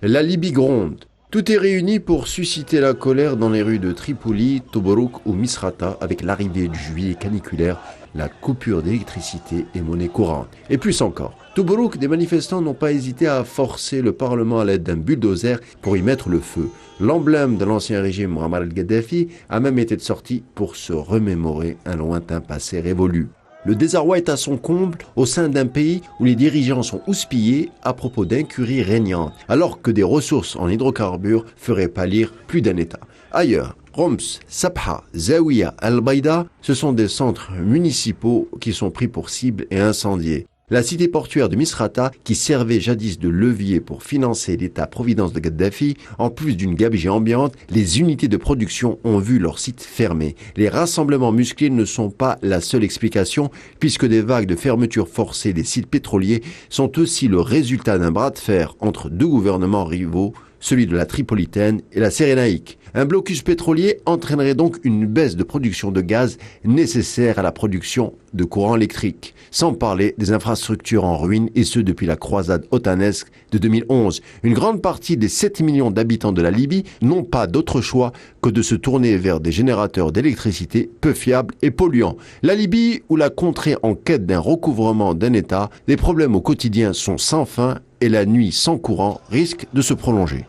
La Libye gronde. Tout est réuni pour susciter la colère dans les rues de Tripoli, Tobrouk ou Misrata avec l'arrivée du juillet caniculaire, la coupure d'électricité et monnaie courante. Et plus encore. Tobrouk, des manifestants n'ont pas hésité à forcer le Parlement à l'aide d'un bulldozer pour y mettre le feu. L'emblème de l'ancien régime Muammar al-Kadhafi a même été sorti pour se remémorer un lointain passé révolu. Le désarroi est à son comble au sein d'un pays où les dirigeants sont houspillés à propos d'incuries régnantes, alors que des ressources en hydrocarbures feraient pâlir plus d'un État. Ailleurs, Homs, Sabha, Zawiya, Al-Baïda, ce sont des centres municipaux qui sont pris pour cible et incendiés. La cité portuaire de Misrata, qui servait jadis de levier pour financer l'État-providence de Kadhafi, en plus d'une gabegie ambiante, les unités de production ont vu leur site fermé. Les rassemblements musclés ne sont pas la seule explication, puisque des vagues de fermeture forcée des sites pétroliers sont aussi le résultat d'un bras de fer entre deux gouvernements rivaux, celui de la Tripolitaine et la Cyrénaïque. Un blocus pétrolier entraînerait donc une baisse de production de gaz nécessaire à la production de courant électrique, sans parler des infrastructures en ruine, et ce depuis la croisade otanesque de 2011. Une grande partie des 7 millions d'habitants de la Libye n'ont pas d'autre choix que de se tourner vers des générateurs d'électricité peu fiables et polluants. La Libye, ou la contrée en quête d'un recouvrement d'un État, les problèmes au quotidien sont sans fin et la nuit sans courant risque de se prolonger.